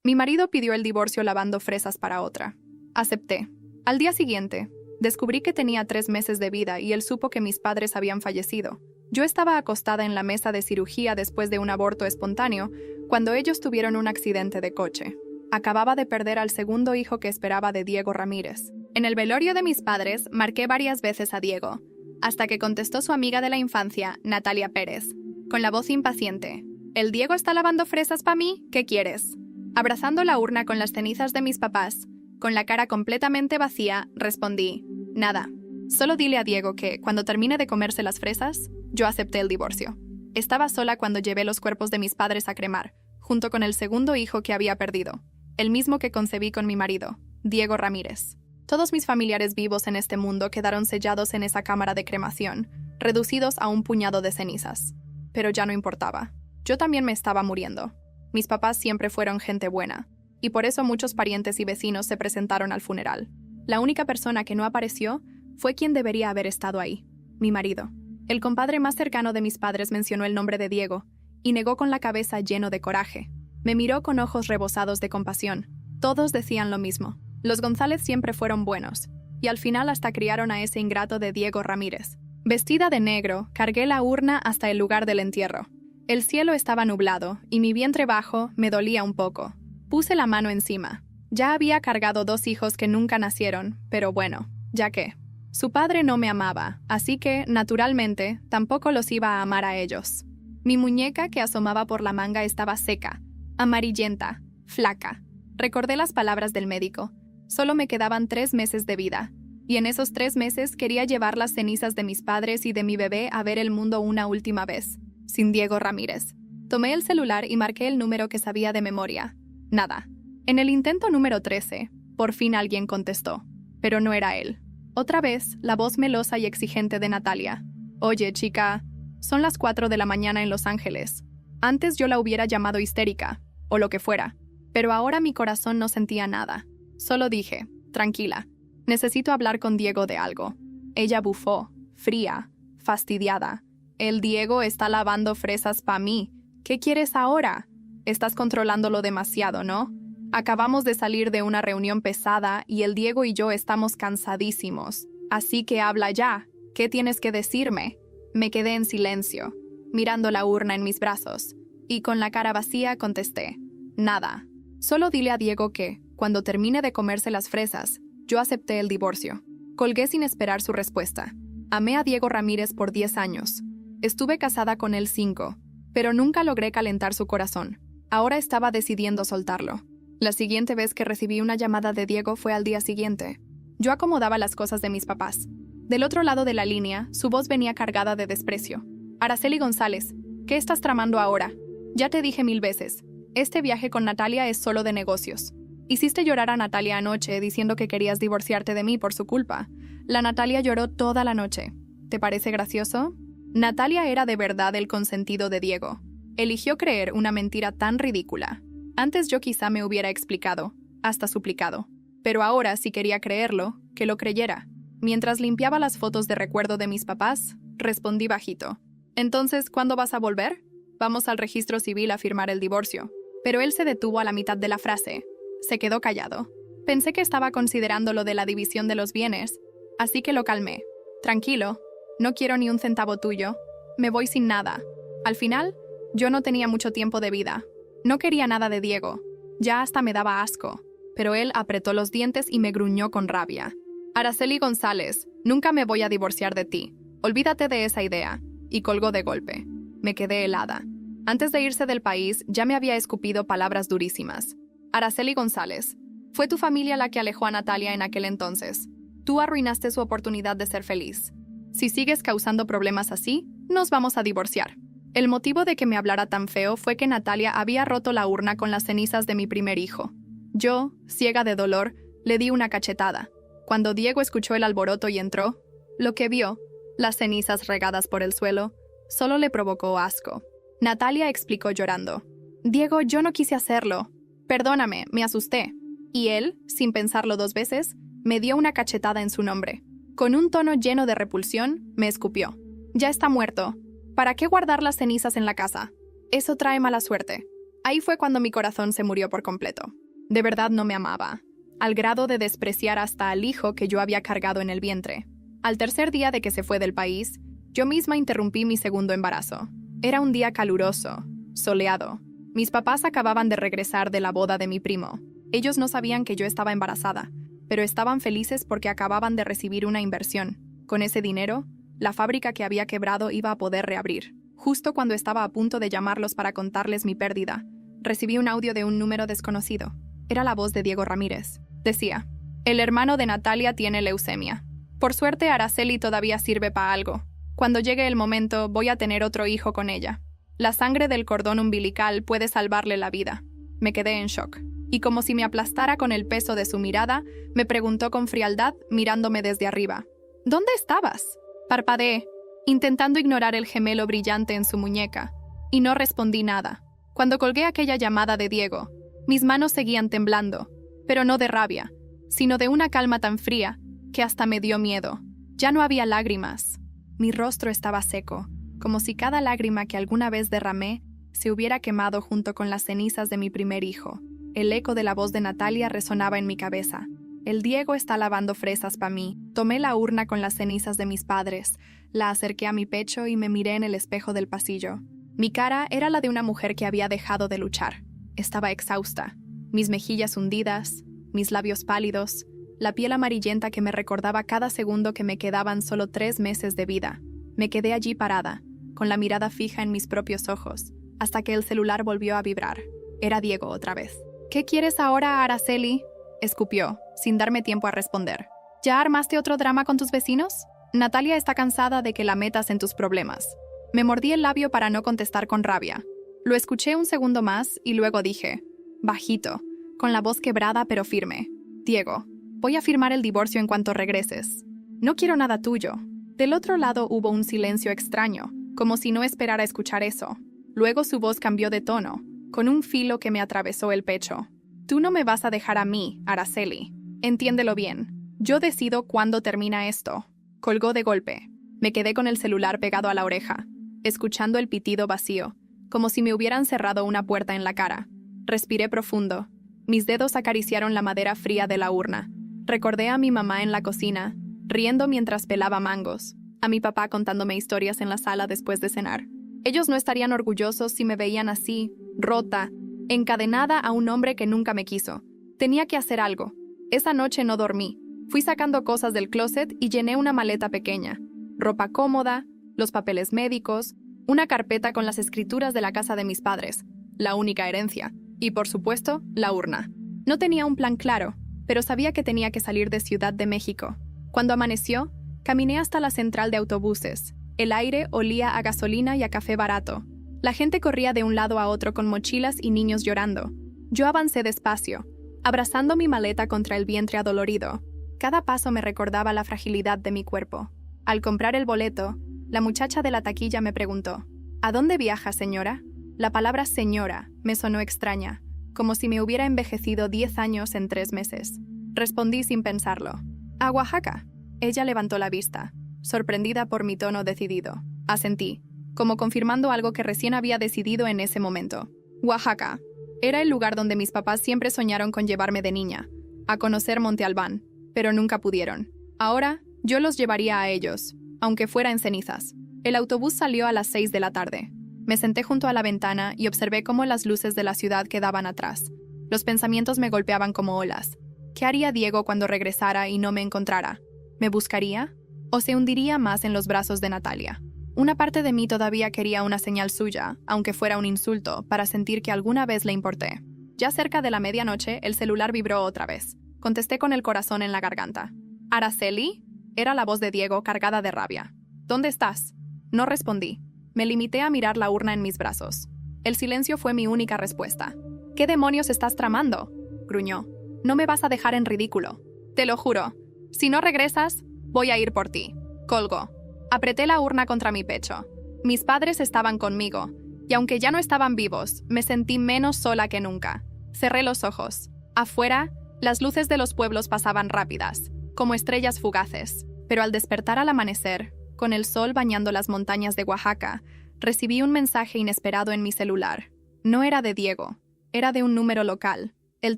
Mi marido pidió el divorcio lavando fresas para otra. Acepté. Al día siguiente, descubrí que tenía 3 meses de vida y él supo que mis padres habían fallecido. Yo estaba acostada en la mesa de cirugía después de un aborto espontáneo cuando ellos tuvieron un accidente de coche. Acababa de perder al segundo hijo que esperaba de Diego Ramírez. En el velorio de mis padres, marqué varias veces a Diego, hasta que contestó su amiga de la infancia, Natalia Pérez, con la voz impaciente. ¿El Diego está lavando fresas para mí? ¿Qué quieres? Abrazando la urna con las cenizas de mis papás, con la cara completamente vacía, respondí, nada. Solo dile a Diego que, cuando termine de comerse las fresas, yo acepté el divorcio. Estaba sola cuando llevé los cuerpos de mis padres a cremar, junto con el segundo hijo que había perdido, el mismo que concebí con mi marido, Diego Ramírez. Todos mis familiares vivos en este mundo quedaron sellados en esa cámara de cremación, reducidos a un puñado de cenizas. Pero ya no importaba. Yo también me estaba muriendo. Mis papás siempre fueron gente buena, y por eso muchos parientes y vecinos se presentaron al funeral. La única persona que no apareció fue quien debería haber estado ahí, mi marido. El compadre más cercano de mis padres mencionó el nombre de Diego, y negó con la cabeza lleno de coraje. Me miró con ojos rebosados de compasión. Todos decían lo mismo. Los González siempre fueron buenos, y al final hasta criaron a ese ingrato de Diego Ramírez. Vestida de negro, cargué la urna hasta el lugar del entierro. El cielo estaba nublado, y mi vientre bajo me dolía un poco. Puse la mano encima. Ya había cargado 2 hijos que nunca nacieron, pero bueno, ya que. Su padre no me amaba, así que, naturalmente, tampoco los iba a amar a ellos. Mi muñeca que asomaba por la manga estaba seca, amarillenta, flaca. Recordé las palabras del médico. Solo me quedaban 3 meses de vida, y en esos 3 meses quería llevar las cenizas de mis padres y de mi bebé a ver el mundo una última vez, sin Diego Ramírez. Tomé el celular y marqué el número que sabía de memoria. Nada. En el intento número 13, por fin alguien contestó, pero no era él. Otra vez, la voz melosa y exigente de Natalia. Oye, chica, son las 4 de la mañana en Los Ángeles. Antes yo la hubiera llamado histérica, o lo que fuera, pero ahora mi corazón no sentía nada. Solo dije, tranquila, necesito hablar con Diego de algo. Ella bufó, fría, fastidiada. El Diego está lavando fresas pa' mí. ¿Qué quieres ahora? Estás controlándolo demasiado, ¿no? Acabamos de salir de una reunión pesada y el Diego y yo estamos cansadísimos. Así que habla ya. ¿Qué tienes que decirme? Me quedé en silencio, mirando la urna en mis brazos, y con la cara vacía contesté, nada. Solo dile a Diego que, cuando termine de comerse las fresas, yo acepté el divorcio. Colgué sin esperar su respuesta. Amé a Diego Ramírez por 10 años. Estuve casada con él 5, pero nunca logré calentar su corazón. Ahora estaba decidiendo soltarlo. La siguiente vez que recibí una llamada de Diego fue al día siguiente. Yo acomodaba las cosas de mis papás. Del otro lado de la línea, su voz venía cargada de desprecio. Araceli González, ¿qué estás tramando ahora? Ya te dije 1000 veces. Este viaje con Natalia es solo de negocios. Hiciste llorar a Natalia anoche diciendo que querías divorciarte de mí por su culpa. La Natalia lloró toda la noche. ¿Te parece gracioso? Natalia era de verdad el consentido de Diego. Eligió creer una mentira tan ridícula. Antes yo quizá me hubiera explicado, hasta suplicado. Pero ahora, si quería creerlo, que lo creyera. Mientras limpiaba las fotos de recuerdo de mis papás, respondí bajito. Entonces, ¿cuándo vas a volver? Vamos al registro civil a firmar el divorcio. Pero él se detuvo a la mitad de la frase. Se quedó callado. Pensé que estaba considerando lo de la división de los bienes, así que lo calmé. Tranquilo, no quiero ni un centavo tuyo. Me voy sin nada. Al final, yo no tenía mucho tiempo de vida. No quería nada de Diego. Ya hasta me daba asco. Pero él apretó los dientes y me gruñó con rabia. Araceli González, nunca me voy a divorciar de ti. Olvídate de esa idea. Y colgó de golpe. Me quedé helada. Antes de irse del país, ya me había escupido palabras durísimas. Araceli González, fue tu familia la que alejó a Natalia en aquel entonces. Tú arruinaste su oportunidad de ser feliz. Si sigues causando problemas así, nos vamos a divorciar. El motivo de que me hablara tan feo fue que Natalia había roto la urna con las cenizas de mi primer hijo. Yo, ciega de dolor, le di una cachetada. Cuando Diego escuchó el alboroto y entró, lo que vio, las cenizas regadas por el suelo, solo le provocó asco. Natalia explicó llorando. Diego, yo no quise hacerlo. Perdóname, me asusté. Y él, sin pensarlo 2 veces, me dio una cachetada en su nombre. Con un tono lleno de repulsión, me escupió. Ya está muerto. ¿Para qué guardar las cenizas en la casa? Eso trae mala suerte. Ahí fue cuando mi corazón se murió por completo. De verdad no me amaba, al grado de despreciar hasta al hijo que yo había cargado en el vientre. Al tercer día de que se fue del país, yo misma interrumpí mi segundo embarazo. Era un día caluroso, soleado. Mis papás acababan de regresar de la boda de mi primo. Ellos no sabían que yo estaba embarazada, pero estaban felices porque acababan de recibir una inversión. Con ese dinero, la fábrica que había quebrado iba a poder reabrir. Justo cuando estaba a punto de llamarlos para contarles mi pérdida, recibí un audio de un número desconocido. Era la voz de Diego Ramírez. Decía: el hermano de Natalia tiene leucemia. Por suerte, Araceli todavía sirve para algo. Cuando llegue el momento, voy a tener otro hijo con ella. La sangre del cordón umbilical puede salvarle la vida. Me quedé en shock. Y como si me aplastara con el peso de su mirada, me preguntó con frialdad, mirándome desde arriba: ¿dónde estabas? Parpadeé, intentando ignorar el gemelo brillante en su muñeca, y no respondí nada. Cuando colgué aquella llamada de Diego, mis manos seguían temblando, pero no de rabia, sino de una calma tan fría que hasta me dio miedo. Ya no había lágrimas. Mi rostro estaba seco, como si cada lágrima que alguna vez derramé se hubiera quemado junto con las cenizas de mi primer hijo. El eco de la voz de Natalia resonaba en mi cabeza. El Diego está lavando fresas para mí. Tomé la urna con las cenizas de mis padres, la acerqué a mi pecho y me miré en el espejo del pasillo. Mi cara era la de una mujer que había dejado de luchar. Estaba exhausta, mis mejillas hundidas, mis labios pálidos, la piel amarillenta que me recordaba cada segundo que me quedaban solo 3 meses de vida. Me quedé allí parada, con la mirada fija en mis propios ojos, hasta que el celular volvió a vibrar. Era Diego otra vez. ¿Qué quieres ahora, Araceli?, escupió, sin darme tiempo a responder. ¿Ya armaste otro drama con tus vecinos? Natalia está cansada de que la metas en tus problemas. Me mordí el labio para no contestar con rabia. Lo escuché un segundo más y luego dije, bajito, con la voz quebrada pero firme: Diego, voy a firmar el divorcio en cuanto regreses. No quiero nada tuyo. Del otro lado hubo un silencio extraño, como si no esperara escuchar eso. Luego su voz cambió de tono, con un filo que me atravesó el pecho. Tú no me vas a dejar a mí, Araceli. Entiéndelo bien. Yo decido cuándo termina esto. Colgó de golpe. Me quedé con el celular pegado a la oreja, escuchando el pitido vacío, como si me hubieran cerrado una puerta en la cara. Respiré profundo. Mis dedos acariciaron la madera fría de la urna. Recordé a mi mamá en la cocina, riendo mientras pelaba mangos, a mi papá contándome historias en la sala después de cenar. Ellos no estarían orgullosos si me veían así, rota, encadenada a un hombre que nunca me quiso. Tenía que hacer algo. Esa noche no dormí. Fui sacando cosas del closet y llené una maleta pequeña. Ropa cómoda, los papeles médicos, una carpeta con las escrituras de la casa de mis padres, la única herencia, y por supuesto, la urna. No tenía un plan claro, pero sabía que tenía que salir de Ciudad de México. Cuando amaneció, caminé hasta la central de autobuses. El aire olía a gasolina y a café barato. La gente corría de un lado a otro con mochilas y niños llorando. Yo avancé despacio, abrazando mi maleta contra el vientre adolorido. Cada paso me recordaba la fragilidad de mi cuerpo. Al comprar el boleto, la muchacha de la taquilla me preguntó: ¿A dónde viaja, señora? La palabra señora me sonó extraña, como si me hubiera envejecido 10 años en 3 meses. Respondí sin pensarlo: a Oaxaca. Ella levantó la vista, sorprendida por mi tono decidido. Asentí, como confirmando algo que recién había decidido en ese momento. Oaxaca. Era el lugar donde mis papás siempre soñaron con llevarme de niña, a conocer Monte Albán, pero nunca pudieron. Ahora, yo los llevaría a ellos, aunque fuera en cenizas. El autobús salió a las 6 de la tarde. Me senté junto a la ventana y observé cómo las luces de la ciudad quedaban atrás. Los pensamientos me golpeaban como olas. ¿Qué haría Diego cuando regresara y no me encontrara? ¿Me buscaría? ¿O se hundiría más en los brazos de Natalia? Una parte de mí todavía quería una señal suya, aunque fuera un insulto, para sentir que alguna vez le importé. Ya cerca de la medianoche, el celular vibró otra vez. Contesté con el corazón en la garganta. ¿Araceli? Era la voz de Diego, cargada de rabia. ¿Dónde estás? No respondí. Me limité a mirar la urna en mis brazos. El silencio fue mi única respuesta. ¿Qué demonios estás tramando?, gruñó. No me vas a dejar en ridículo. Te lo juro. Si no regresas, voy a ir por ti. Colgó. Apreté la urna contra mi pecho. Mis padres estaban conmigo, y aunque ya no estaban vivos, me sentí menos sola que nunca. Cerré los ojos. Afuera, las luces de los pueblos pasaban rápidas, como estrellas fugaces. Pero al despertar al amanecer, con el sol bañando las montañas de Oaxaca, recibí un mensaje inesperado en mi celular. No era de Diego, era de un número local. El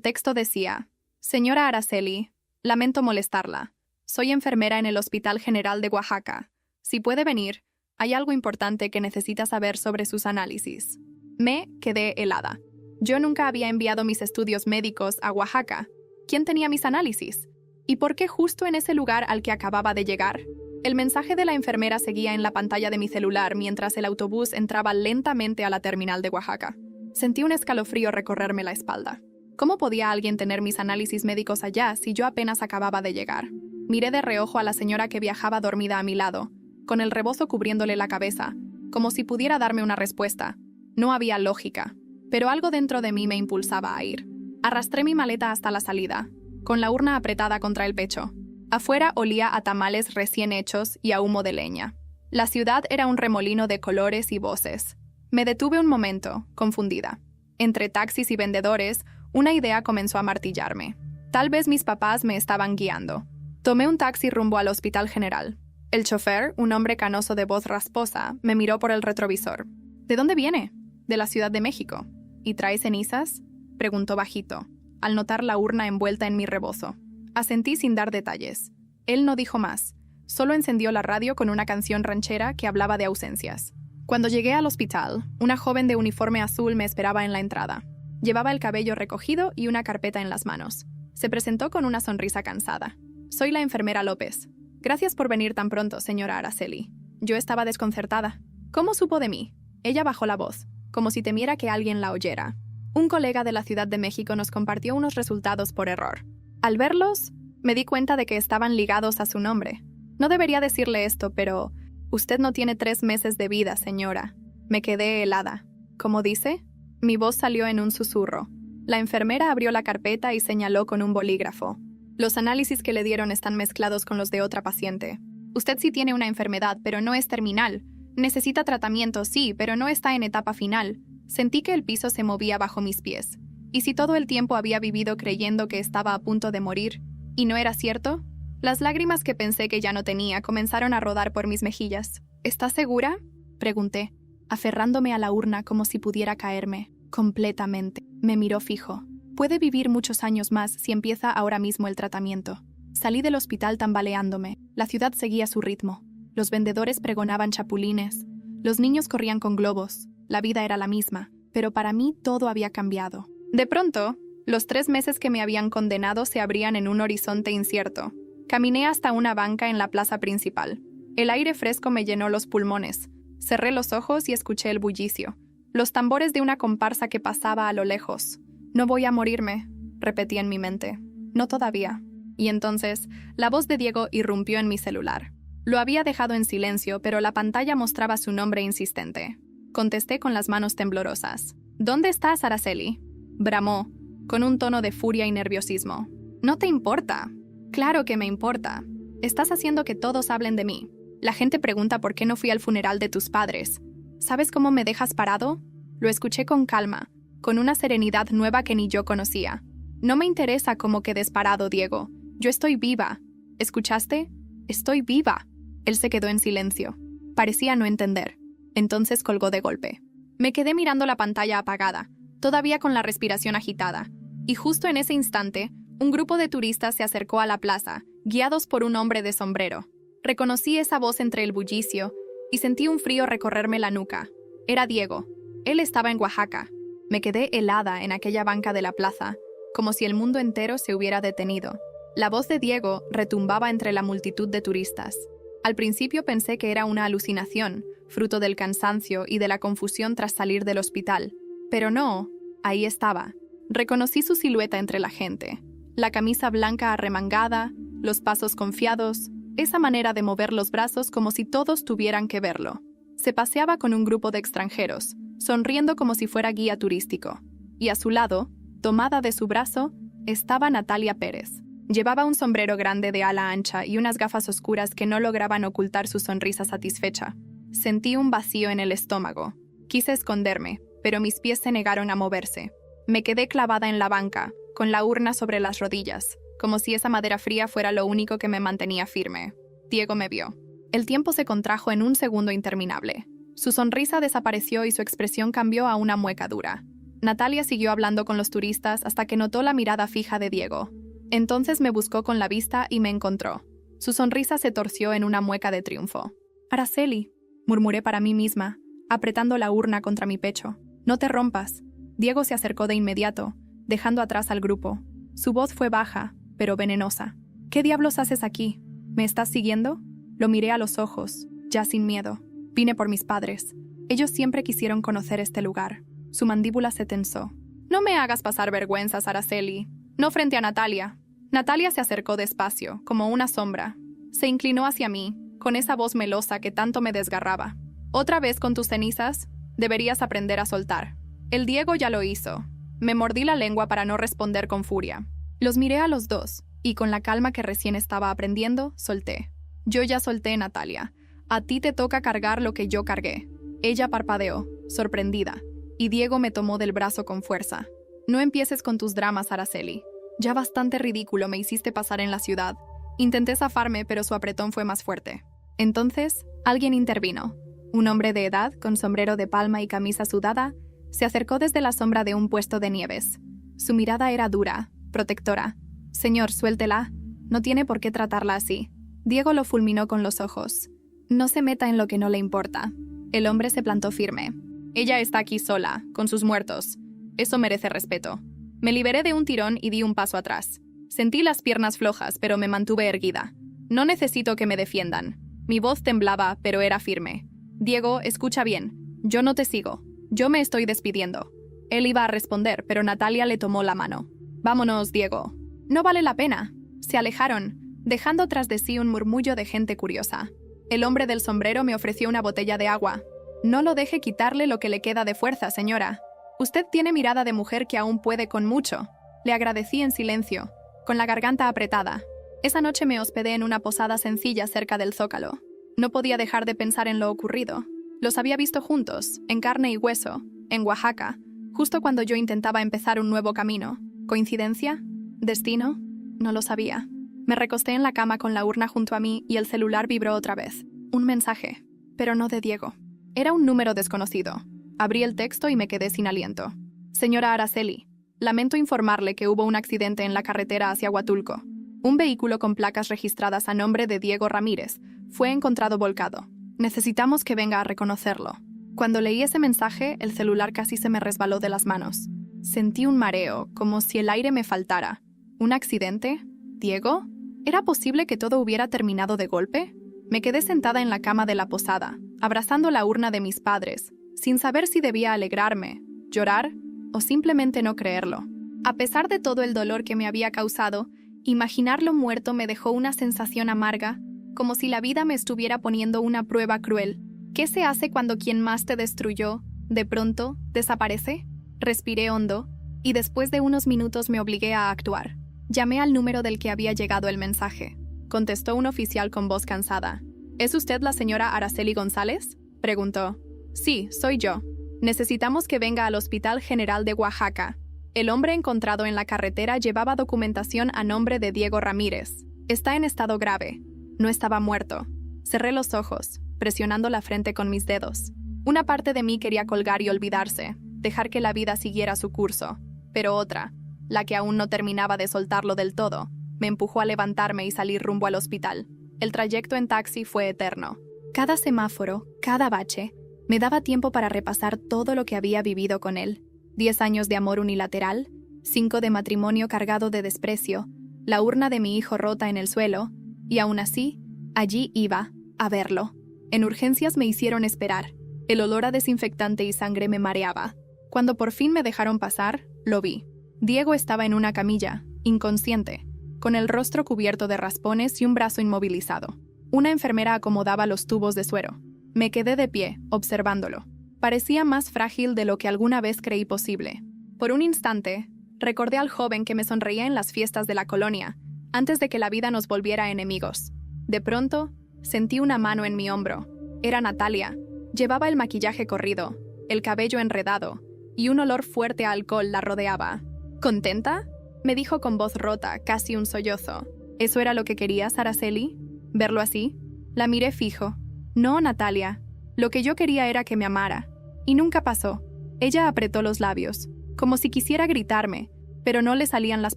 texto decía: Señora Araceli, lamento molestarla. Soy enfermera en el Hospital General de Oaxaca. Si puede venir, hay algo importante que necesita saber sobre sus análisis. Me quedé helada. Yo nunca había enviado mis estudios médicos a Oaxaca. ¿Quién tenía mis análisis? ¿Y por qué justo en ese lugar al que acababa de llegar? El mensaje de la enfermera seguía en la pantalla de mi celular mientras el autobús entraba lentamente a la terminal de Oaxaca. Sentí un escalofrío recorrerme la espalda. ¿Cómo podía alguien tener mis análisis médicos allá si yo apenas acababa de llegar? Miré de reojo a la señora que viajaba dormida a mi lado, con el rebozo cubriéndole la cabeza, como si pudiera darme una respuesta. No había lógica, pero algo dentro de mí me impulsaba a ir. Arrastré mi maleta hasta la salida, con la urna apretada contra el pecho. Afuera olía a tamales recién hechos y a humo de leña. La ciudad era un remolino de colores y voces. Me detuve un momento, confundida. Entre taxis y vendedores, una idea comenzó a martillarme. Tal vez mis papás me estaban guiando. Tomé un taxi rumbo al Hospital General. El chofer, un hombre canoso de voz rasposa, me miró por el retrovisor. ¿De dónde viene? De la Ciudad de México. ¿Y trae cenizas? Preguntó bajito, al notar la urna envuelta en mi rebozo. Asentí sin dar detalles. Él no dijo más. Solo encendió la radio con una canción ranchera que hablaba de ausencias. Cuando llegué al hospital, una joven de uniforme azul me esperaba en la entrada. Llevaba el cabello recogido y una carpeta en las manos. Se presentó con una sonrisa cansada. Soy la enfermera López. Gracias por venir tan pronto, señora Araceli. Yo estaba desconcertada. ¿Cómo supo de mí? Ella bajó la voz, como si temiera que alguien la oyera. Un colega de la Ciudad de México nos compartió unos resultados por error. Al verlos, me di cuenta de que estaban ligados a su nombre. No debería decirle esto, pero usted no tiene 3 meses de vida, señora. Me quedé helada. ¿Cómo dice? Mi voz salió en un susurro. La enfermera abrió la carpeta y señaló con un bolígrafo. Los análisis que le dieron están mezclados con los de otra paciente. Usted sí tiene una enfermedad, pero no es terminal. Necesita tratamiento, sí, pero no está en etapa final. Sentí que el piso se movía bajo mis pies. ¿Y si todo el tiempo había vivido creyendo que estaba a punto de morir? ¿Y no era cierto? Las lágrimas que pensé que ya no tenía comenzaron a rodar por mis mejillas. ¿Estás segura?, pregunté, aferrándome a la urna como si pudiera caerme. Completamente. Me miró fijo. Puede vivir muchos años más si empieza ahora mismo el tratamiento. Salí del hospital tambaleándome. La ciudad seguía su ritmo. Los vendedores pregonaban chapulines. Los niños corrían con globos. La vida era la misma, pero para mí todo había cambiado. De pronto, los 3 meses que me habían condenado se abrían en un horizonte incierto. Caminé hasta una banca en la plaza principal. El aire fresco me llenó los pulmones. Cerré los ojos y escuché el bullicio. Los tambores de una comparsa que pasaba a lo lejos. No voy a morirme, repetí en mi mente. No todavía. Y entonces, la voz de Diego irrumpió en mi celular. Lo había dejado en silencio, pero la pantalla mostraba su nombre insistente. Contesté con las manos temblorosas. ¿Dónde estás, Araceli?, bramó, con un tono de furia y nerviosismo. ¿No te importa? Claro que me importa. Estás haciendo que todos hablen de mí. La gente pregunta por qué no fui al funeral de tus padres. ¿Sabes cómo me dejas parado? Lo escuché con calma, con una serenidad nueva que ni yo conocía. No me interesa cómo quedes parado, Diego. Yo estoy viva. ¿Escuchaste? Estoy viva. Él se quedó en silencio. Parecía no entender. Entonces colgó de golpe. Me quedé mirando la pantalla apagada, todavía con la respiración agitada. Y justo en ese instante, un grupo de turistas se acercó a la plaza, guiados por un hombre de sombrero. Reconocí esa voz entre el bullicio y sentí un frío recorrerme la nuca. Era Diego. Él estaba en Oaxaca. Me quedé helada en aquella banca de la plaza, como si el mundo entero se hubiera detenido. La voz de Diego retumbaba entre la multitud de turistas. Al principio pensé que era una alucinación, fruto del cansancio y de la confusión tras salir del hospital. Pero no, ahí estaba. Reconocí su silueta entre la gente. La camisa blanca arremangada, los pasos confiados, esa manera de mover los brazos como si todos tuvieran que verlo. Se paseaba con un grupo de extranjeros, sonriendo como si fuera guía turístico. Y a su lado, tomada de su brazo, estaba Natalia Pérez. Llevaba un sombrero grande de ala ancha y unas gafas oscuras que no lograban ocultar su sonrisa satisfecha. Sentí un vacío en el estómago. Quise esconderme, pero mis pies se negaron a moverse. Me quedé clavada en la banca, con la urna sobre las rodillas, como si esa madera fría fuera lo único que me mantenía firme. Diego me vio. El tiempo se contrajo en un segundo interminable. Su sonrisa desapareció y su expresión cambió a una mueca dura. Natalia siguió hablando con los turistas hasta que notó la mirada fija de Diego. Entonces me buscó con la vista y me encontró. Su sonrisa se torció en una mueca de triunfo. «Araceli», murmuré para mí misma, apretando la urna contra mi pecho. «No te rompas». Diego se acercó de inmediato, dejando atrás al grupo. Su voz fue baja, pero venenosa. «¿Qué diablos haces aquí? ¿Me estás siguiendo?» Lo miré a los ojos, ya sin miedo. «Vine por mis padres. Ellos siempre quisieron conocer este lugar». Su mandíbula se tensó. «No me hagas pasar vergüenzas, Araceli. No frente a Natalia». Natalia se acercó despacio, como una sombra. Se inclinó hacia mí, con esa voz melosa que tanto me desgarraba. «¿Otra vez con tus cenizas? Deberías aprender a soltar». El Diego ya lo hizo. Me mordí la lengua para no responder con furia. Los miré a los dos, y con la calma que recién estaba aprendiendo, solté. «Yo ya solté, Natalia. A ti te toca cargar lo que yo cargué». Ella parpadeó, sorprendida, y Diego me tomó del brazo con fuerza. «No empieces con tus dramas, Araceli. Ya bastante ridículo me hiciste pasar en la ciudad». Intenté zafarme, pero su apretón fue más fuerte. Entonces, alguien intervino. Un hombre de edad, con sombrero de palma y camisa sudada, se acercó desde la sombra de un puesto de nieves. Su mirada era dura, protectora. «Señor, suéltela. No tiene por qué tratarla así». Diego lo fulminó con los ojos. «No se meta en lo que no le importa». El hombre se plantó firme. «Ella está aquí sola, con sus muertos. Eso merece respeto». Me liberé de un tirón y di un paso atrás. Sentí las piernas flojas, pero me mantuve erguida. «No necesito que me defiendan». Mi voz temblaba, pero era firme. «Diego, escucha bien. Yo no te sigo. Yo me estoy despidiendo». Él iba a responder, pero Natalia le tomó la mano. «Vámonos, Diego». «No vale la pena». Se alejaron, dejando tras de sí un murmullo de gente curiosa. El hombre del sombrero me ofreció una botella de agua. «No lo deje quitarle lo que le queda de fuerza, señora. Usted tiene mirada de mujer que aún puede con mucho». Le agradecí en silencio, con la garganta apretada. Esa noche me hospedé en una posada sencilla cerca del Zócalo. No podía dejar de pensar en lo ocurrido. Los había visto juntos, en carne y hueso, en Oaxaca, justo cuando yo intentaba empezar un nuevo camino. ¿Coincidencia? ¿Destino? No lo sabía. Me recosté en la cama con la urna junto a mí y el celular vibró otra vez. Un mensaje, pero no de Diego. Era un número desconocido. Abrí el texto y me quedé sin aliento. «Señora Araceli, lamento informarle que hubo un accidente en la carretera hacia Huatulco. Un vehículo con placas registradas a nombre de Diego Ramírez fue encontrado volcado. Necesitamos que venga a reconocerlo». Cuando leí ese mensaje, el celular casi se me resbaló de las manos. Sentí un mareo, como si el aire me faltara. ¿Un accidente? ¿Diego? ¿Era posible que todo hubiera terminado de golpe? Me quedé sentada en la cama de la posada, abrazando la urna de mis padres, sin saber si debía alegrarme, llorar o simplemente no creerlo. A pesar de todo el dolor que me había causado, imaginarlo muerto me dejó una sensación amarga, como si la vida me estuviera poniendo una prueba cruel. ¿Qué se hace cuando quien más te destruyó, de pronto, desaparece? Respiré hondo, y después de unos minutos me obligué a actuar. Llamé al número del que había llegado el mensaje. Contestó un oficial con voz cansada. «¿Es usted la señora Araceli González?», preguntó. «Sí, soy yo. Necesitamos que venga al Hospital General de Oaxaca». El hombre encontrado en la carretera llevaba documentación a nombre de Diego Ramírez. «Está en estado grave. No estaba muerto». Cerré los ojos, presionando la frente con mis dedos. Una parte de mí quería colgar y olvidarse, dejar que la vida siguiera su curso. Pero otra, la que aún no terminaba de soltarlo del todo, me empujó a levantarme y salir rumbo al hospital. El trayecto en taxi fue eterno. Cada semáforo, cada bache, me daba tiempo para repasar todo lo que había vivido con él. 10 años de amor unilateral, 5 de matrimonio cargado de desprecio, la urna de mi hijo rota en el suelo, y aún así, allí iba, a verlo. En urgencias me hicieron esperar. El olor a desinfectante y sangre me mareaba. Cuando por fin me dejaron pasar, lo vi. Diego estaba en una camilla, inconsciente, con el rostro cubierto de raspones y un brazo inmovilizado. Una enfermera acomodaba los tubos de suero. Me quedé de pie, observándolo. Parecía más frágil de lo que alguna vez creí posible. Por un instante, recordé al joven que me sonreía en las fiestas de la colonia, antes de que la vida nos volviera enemigos. De pronto, sentí una mano en mi hombro. Era Natalia. Llevaba el maquillaje corrido, el cabello enredado, y un olor fuerte a alcohol la rodeaba. ¿Contenta?, me dijo con voz rota, casi un sollozo. ¿Eso era lo que querías, Araceli? ¿Verlo así? La miré fijo. No, Natalia. Lo que yo quería era que me amara. Y nunca pasó. Ella apretó los labios. como si quisiera gritarme, pero no le salían las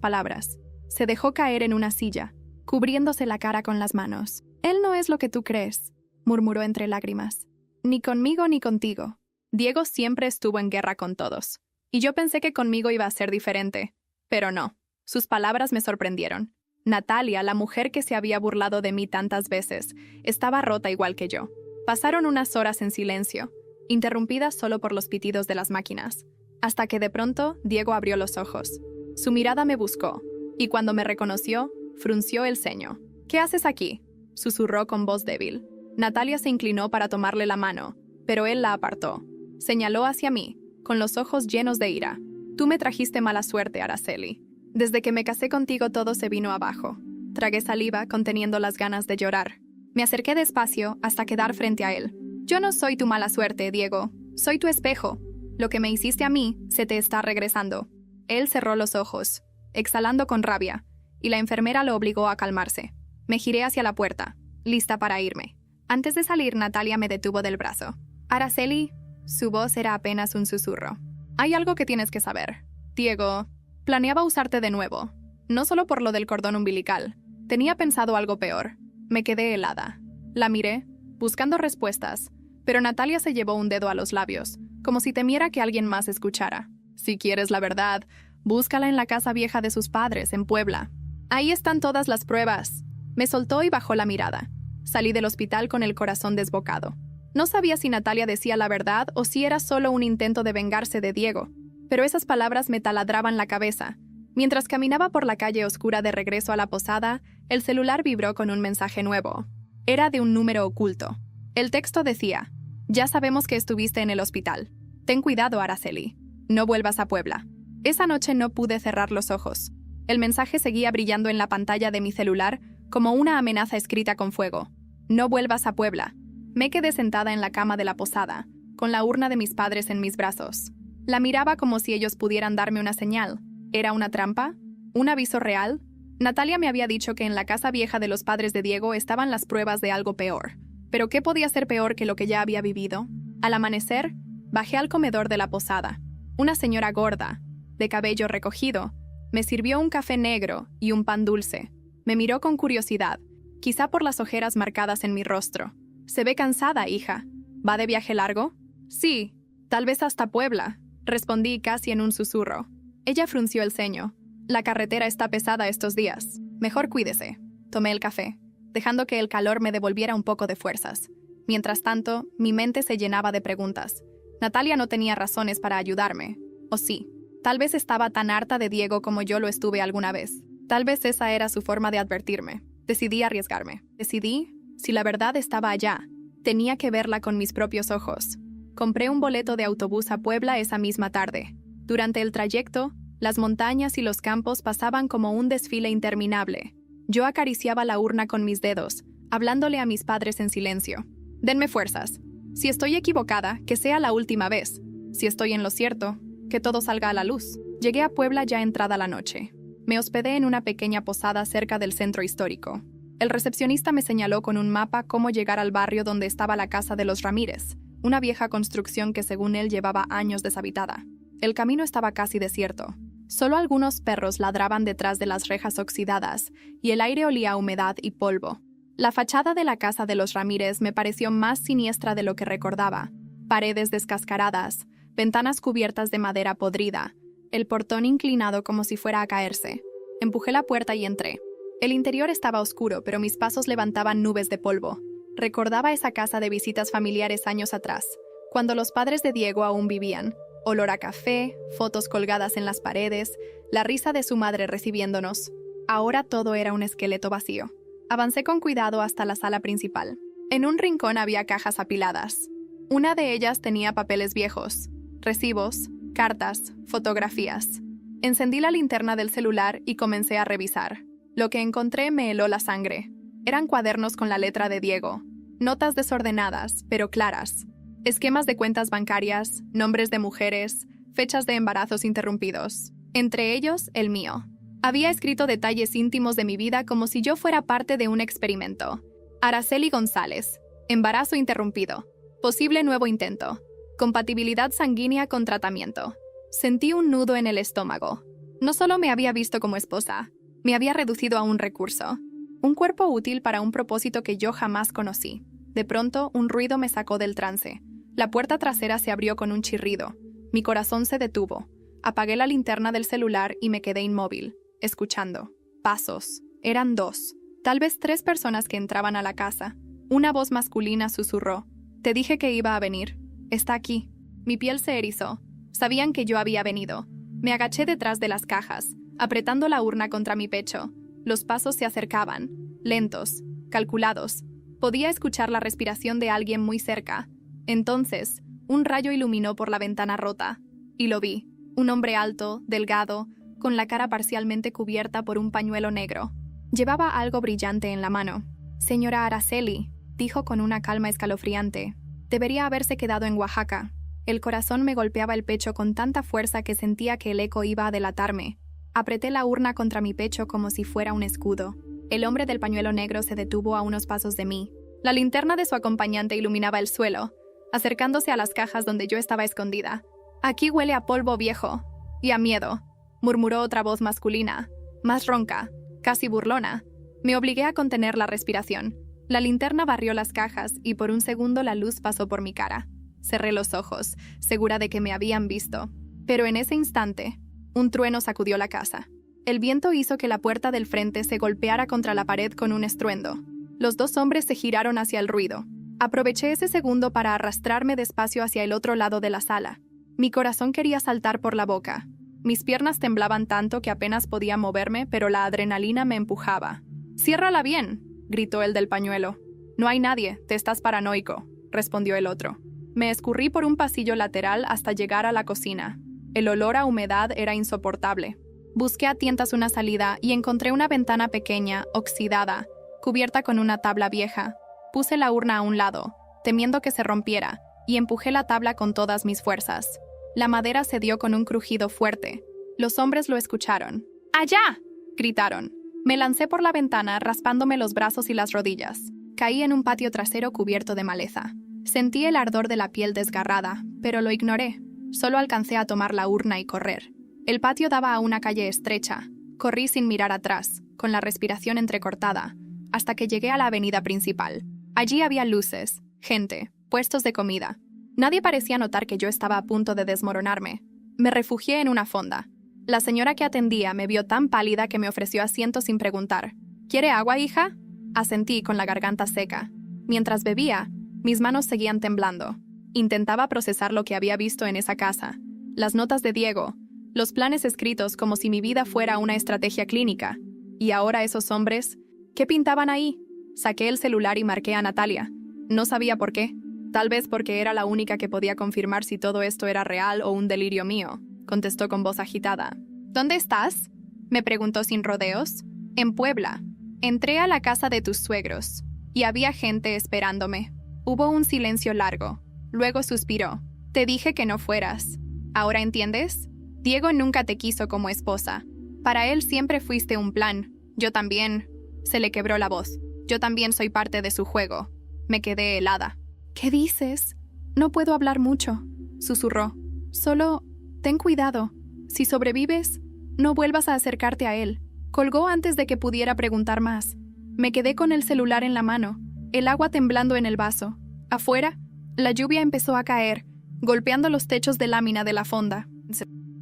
palabras. Se dejó caer en una silla, cubriéndose la cara con las manos. «Él no es lo que tú crees», murmuró entre lágrimas. «Ni conmigo ni contigo. Diego siempre estuvo en guerra con todos. Y yo pensé que conmigo iba a ser diferente. Pero no. Sus palabras me sorprendieron. Natalia, la mujer que se había burlado de mí tantas veces, estaba rota igual que yo. Pasaron unas horas en silencio, interrumpidas solo por los pitidos de las máquinas, hasta que de pronto Diego abrió los ojos. Su mirada me buscó, y cuando me reconoció, frunció el ceño. «¿Qué haces aquí?», susurró con voz débil. Natalia se inclinó para tomarle la mano, pero él la apartó. Señaló hacia mí, con los ojos llenos de ira. «Tú me trajiste mala suerte, Araceli. Desde que me casé contigo todo se vino abajo». Tragué saliva, conteniendo las ganas de llorar. Me acerqué despacio hasta quedar frente a él. «Yo no soy tu mala suerte, Diego. Soy tu espejo. Lo que me hiciste a mí se te está regresando». Él cerró los ojos, exhalando con rabia, y la enfermera lo obligó a calmarse. Me giré hacia la puerta, lista para irme. Antes de salir, Natalia me detuvo del brazo. «Araceli», su voz era apenas un susurro. «Hay algo que tienes que saber. Diego, planeaba usarte de nuevo. No solo por lo del cordón umbilical. Tenía pensado algo peor». Me quedé helada. La miré, buscando respuestas, pero Natalia se llevó un dedo a los labios, como si temiera que alguien más escuchara. «Si quieres la verdad, búscala en la casa vieja de sus padres, en Puebla. Ahí están todas las pruebas». Me soltó y bajó la mirada. Salí del hospital con el corazón desbocado. No sabía si Natalia decía la verdad o si era solo un intento de vengarse de Diego, pero esas palabras me taladraban la cabeza. Mientras caminaba por la calle oscura de regreso a la posada, el celular vibró con un mensaje nuevo. Era de un número oculto. El texto decía: «Ya sabemos que estuviste en el hospital. Ten cuidado, Araceli. No vuelvas a Puebla». Esa noche no pude cerrar los ojos. El mensaje seguía brillando en la pantalla de mi celular como una amenaza escrita con fuego. «No vuelvas a Puebla». Me quedé sentada en la cama de la posada, con la urna de mis padres en mis brazos. La miraba como si ellos pudieran darme una señal. ¿Era una trampa? ¿Un aviso real? Natalia me había dicho que en la casa vieja de los padres de Diego estaban las pruebas de algo peor. ¿Pero qué podía ser peor que lo que ya había vivido? Al amanecer, bajé al comedor de la posada. Una señora gorda, de cabello recogido, me sirvió un café negro y un pan dulce. Me miró con curiosidad, quizá por las ojeras marcadas en mi rostro. «Se ve cansada, hija. ¿Va de viaje largo?» «Sí, tal vez hasta Puebla», respondí casi en un susurro. Ella frunció el ceño. «La carretera está pesada estos días. Mejor cuídese». Tomé el café, dejando que el calor me devolviera un poco de fuerzas. Mientras tanto, mi mente se llenaba de preguntas. Natalia no tenía razones para ayudarme. ¿O sí? Tal vez estaba tan harta de Diego como yo lo estuve alguna vez. Tal vez esa era su forma de advertirme. Decidí arriesgarme. Decidí, si la verdad estaba allá, tenía que verla con mis propios ojos. Compré un boleto de autobús a Puebla esa misma tarde. Durante el trayecto, las montañas y los campos pasaban como un desfile interminable. Yo acariciaba la urna con mis dedos, hablándole a mis padres en silencio. «Denme fuerzas. Si estoy equivocada, que sea la última vez. Si estoy en lo cierto, que todo salga a la luz». Llegué a Puebla ya entrada la noche. Me hospedé en una pequeña posada cerca del centro histórico. El recepcionista me señaló con un mapa cómo llegar al barrio donde estaba la casa de los Ramírez, una vieja construcción que según él llevaba años deshabitada. El camino estaba casi desierto. Solo algunos perros ladraban detrás de las rejas oxidadas y el aire olía a humedad y polvo. La fachada de la casa de los Ramírez me pareció más siniestra de lo que recordaba. Paredes descascaradas, ventanas cubiertas de madera podrida, el portón inclinado como si fuera a caerse. Empujé la puerta y entré. El interior estaba oscuro, pero mis pasos levantaban nubes de polvo. Recordaba esa casa de visitas familiares años atrás, cuando los padres de Diego aún vivían. Olor a café, fotos colgadas en las paredes, la risa de su madre recibiéndonos. Ahora todo era un esqueleto vacío. Avancé con cuidado hasta la sala principal. En un rincón había cajas apiladas. Una de ellas tenía papeles viejos, recibos, cartas, fotografías. Encendí la linterna del celular y comencé a revisar. Lo que encontré me heló la sangre. Eran cuadernos con la letra de Diego. Notas desordenadas, pero claras. Esquemas de cuentas bancarias, nombres de mujeres, fechas de embarazos interrumpidos. Entre ellos, el mío. Había escrito detalles íntimos de mi vida como si yo fuera parte de un experimento. Araceli González. Embarazo interrumpido. Posible nuevo intento. Compatibilidad sanguínea con tratamiento. Sentí un nudo en el estómago. No solo me había visto como esposa, me había reducido a un recurso. Un cuerpo útil para un propósito que yo jamás conocí. De pronto, un ruido me sacó del trance. La puerta trasera se abrió con un chirrido. Mi corazón se detuvo. Apagué la linterna del celular y me quedé inmóvil, escuchando. Pasos. Eran 2, tal vez 3 personas que entraban a la casa. Una voz masculina susurró. «Te dije que iba a venir. Está aquí». Mi piel se erizó. Sabían que yo había venido. Me agaché detrás de las cajas, apretando la urna contra mi pecho. Los pasos se acercaban, lentos, calculados. Podía escuchar la respiración de alguien muy cerca. Entonces, un rayo iluminó por la ventana rota. Y lo vi. Un hombre alto, delgado, con la cara parcialmente cubierta por un pañuelo negro. Llevaba algo brillante en la mano. «Señora Araceli», dijo con una calma escalofriante. «Debería haberse quedado en Oaxaca». El corazón me golpeaba el pecho con tanta fuerza que sentía que el eco iba a delatarme. Apreté la urna contra mi pecho como si fuera un escudo. El hombre del pañuelo negro se detuvo a unos pasos de mí. La linterna de su acompañante iluminaba el suelo, acercándose a las cajas donde yo estaba escondida. «Aquí huele a polvo viejo y a miedo», murmuró otra voz masculina, más ronca, casi burlona. Me obligué a contener la respiración. La linterna barrió las cajas y por un segundo la luz pasó por mi cara. Cerré los ojos, segura de que me habían visto. Pero en ese instante, un trueno sacudió la casa. El viento hizo que la puerta del frente se golpeara contra la pared con un estruendo. Los 2 hombres se giraron hacia el ruido. Aproveché ese segundo para arrastrarme despacio hacia el otro lado de la sala. Mi corazón quería saltar por la boca. Mis piernas temblaban tanto que apenas podía moverme, pero la adrenalina me empujaba. «¡Ciérrala bien!», gritó el del pañuelo. «No hay nadie, te estás paranoico», respondió el otro. Me escurrí por un pasillo lateral hasta llegar a la cocina. El olor a humedad era insoportable. Busqué a tientas una salida y encontré una ventana pequeña, oxidada, cubierta con una tabla vieja. Puse la urna a un lado, temiendo que se rompiera, y empujé la tabla con todas mis fuerzas. La madera cedió con un crujido fuerte. Los hombres lo escucharon. «¡Allá!», gritaron. Me lancé por la ventana, raspándome los brazos y las rodillas. Caí en un patio trasero cubierto de maleza. Sentí el ardor de la piel desgarrada, pero lo ignoré. Solo alcancé a tomar la urna y correr. El patio daba a una calle estrecha. Corrí sin mirar atrás, con la respiración entrecortada, hasta que llegué a la avenida principal. Allí había luces, gente, puestos de comida. Nadie parecía notar que yo estaba a punto de desmoronarme. Me refugié en una fonda. La señora que atendía me vio tan pálida que me ofreció asiento sin preguntar. «¿Quiere agua, hija?», asentí con la garganta seca. Mientras bebía, mis manos seguían temblando. Intentaba procesar lo que había visto en esa casa. Las notas de Diego, los planes escritos como si mi vida fuera una estrategia clínica. Y ahora esos hombres, ¿qué pintaban ahí? Saqué el celular y marqué a Natalia. No sabía por qué. Tal vez porque era la única que podía confirmar si todo esto era real o un delirio mío, contestó con voz agitada. «¿Dónde estás?», me preguntó sin rodeos. «En Puebla. Entré a la casa de tus suegros. Y había gente esperándome». Hubo un silencio largo. Luego suspiró. «Te dije que no fueras. ¿Ahora entiendes? Diego nunca te quiso como esposa. Para él siempre fuiste un plan. Yo también». Se le quebró la voz. «Yo también soy parte de su juego». Me quedé helada. «¿Qué dices? No puedo hablar mucho», susurró. «Solo, ten cuidado. Si sobrevives, no vuelvas a acercarte a él». Colgó antes de que pudiera preguntar más. Me quedé con el celular en la mano, el agua temblando en el vaso. Afuera, la lluvia empezó a caer, golpeando los techos de lámina de la fonda.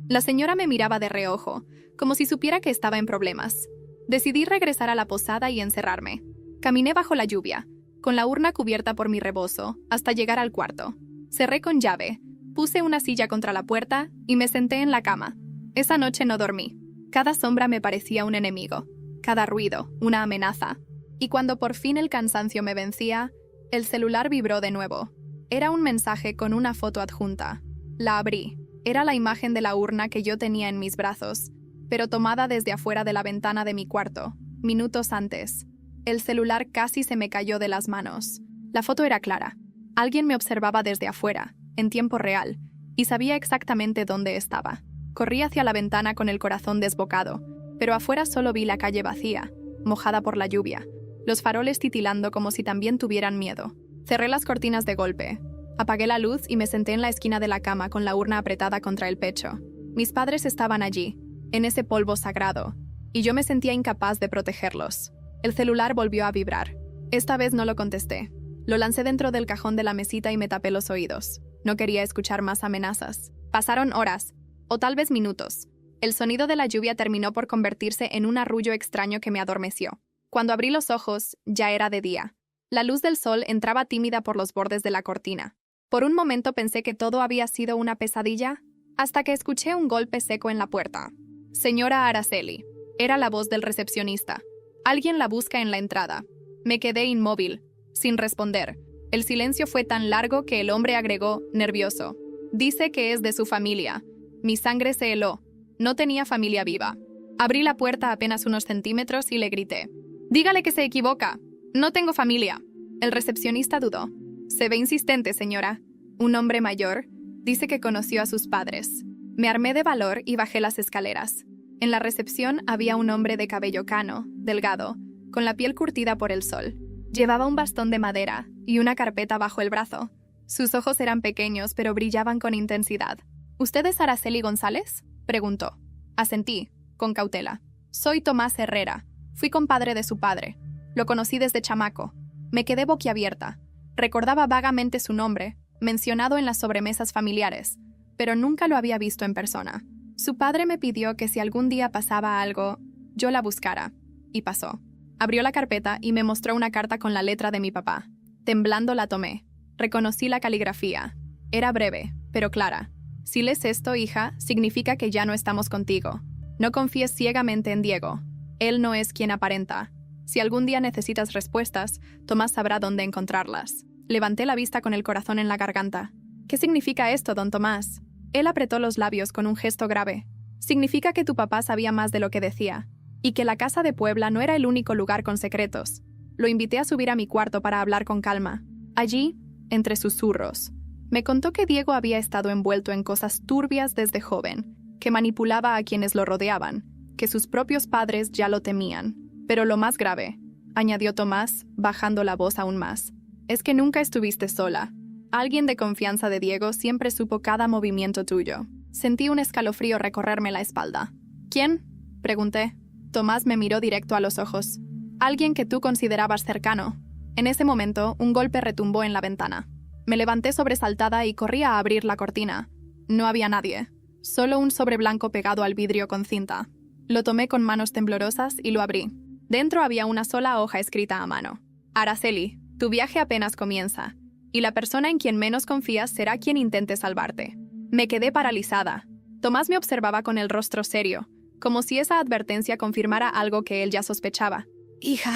La señora me miraba de reojo, como si supiera que estaba en problemas. Decidí regresar a la posada y encerrarme. Caminé bajo la lluvia, con la urna cubierta por mi rebozo, hasta llegar al cuarto. Cerré con llave, puse una silla contra la puerta y me senté en la cama. Esa noche no dormí. Cada sombra me parecía un enemigo, cada ruido, una amenaza. Y cuando por fin el cansancio me vencía, el celular vibró de nuevo. Era un mensaje con una foto adjunta. La abrí. Era la imagen de la urna que yo tenía en mis brazos, pero tomada desde afuera de la ventana de mi cuarto, minutos antes. El celular casi se me cayó de las manos. La foto era clara. Alguien me observaba desde afuera, en tiempo real, y sabía exactamente dónde estaba. Corrí hacia la ventana con el corazón desbocado, pero afuera solo vi la calle vacía, mojada por la lluvia, los faroles titilando como si también tuvieran miedo. Cerré las cortinas de golpe, apagué la luz y me senté en la esquina de la cama con la urna apretada contra el pecho. Mis padres estaban allí, en ese polvo sagrado, y yo me sentía incapaz de protegerlos. El celular volvió a vibrar. Esta vez no lo contesté. Lo lancé dentro del cajón de la mesita y me tapé los oídos. No quería escuchar más amenazas. Pasaron horas, o tal vez minutos. El sonido de la lluvia terminó por convertirse en un arrullo extraño que me adormeció. Cuando abrí los ojos, ya era de día. La luz del sol entraba tímida por los bordes de la cortina. Por un momento pensé que todo había sido una pesadilla, hasta que escuché un golpe seco en la puerta. Señora Araceli. Era la voz del recepcionista. Alguien la busca en la entrada. Me quedé inmóvil, sin responder. El silencio fue tan largo que el hombre agregó, nervioso. Dice que es de su familia. Mi sangre se heló. No tenía familia viva. Abrí la puerta apenas unos centímetros y le grité. Dígale que se equivoca. No tengo familia. El recepcionista dudó. Se ve insistente, señora. Un hombre mayor. Dice que conoció a sus padres. Me armé de valor y bajé las escaleras. En la recepción había un hombre de cabello cano, delgado, con la piel curtida por el sol. Llevaba un bastón de madera y una carpeta bajo el brazo. Sus ojos eran pequeños, pero brillaban con intensidad. ¿Usted es Araceli González?, preguntó. Asentí, con cautela. Soy Tomás Herrera. Fui compadre de su padre. Lo conocí desde chamaco. Me quedé boquiabierta. Recordaba vagamente su nombre, mencionado en las sobremesas familiares, pero nunca lo había visto en persona. Su padre me pidió que si algún día pasaba algo, yo la buscara. Y pasó. Abrió la carpeta y me mostró una carta con la letra de mi papá. Temblando la tomé. Reconocí la caligrafía. Era breve, pero clara. Si lees esto, hija, significa que ya no estamos contigo. No confíes ciegamente en Diego. Él no es quien aparenta. Si algún día necesitas respuestas, Tomás sabrá dónde encontrarlas. Levanté la vista con el corazón en la garganta. ¿Qué significa esto, don Tomás? Él apretó los labios con un gesto grave. Significa que tu papá sabía más de lo que decía, y que la casa de Puebla no era el único lugar con secretos. Lo invité a subir a mi cuarto para hablar con calma. Allí, entre susurros, me contó que Diego había estado envuelto en cosas turbias desde joven, que manipulaba a quienes lo rodeaban, que sus propios padres ya lo temían. Pero lo más grave, añadió Tomás, bajando la voz aún más, es que nunca estuviste sola. Alguien de confianza de Diego siempre supo cada movimiento tuyo. Sentí un escalofrío recorrerme la espalda. ¿Quién?, pregunté. Tomás me miró directo a los ojos. Alguien que tú considerabas cercano. En ese momento, un golpe retumbó en la ventana. Me levanté sobresaltada y corrí a abrir la cortina. No había nadie. Solo un sobre blanco pegado al vidrio con cinta. Lo tomé con manos temblorosas y lo abrí. Dentro había una sola hoja escrita a mano. Araceli, tu viaje apenas comienza, y la persona en quien menos confías será quien intente salvarte. Me quedé paralizada. Tomás me observaba con el rostro serio, como si esa advertencia confirmara algo que él ya sospechaba. Hija,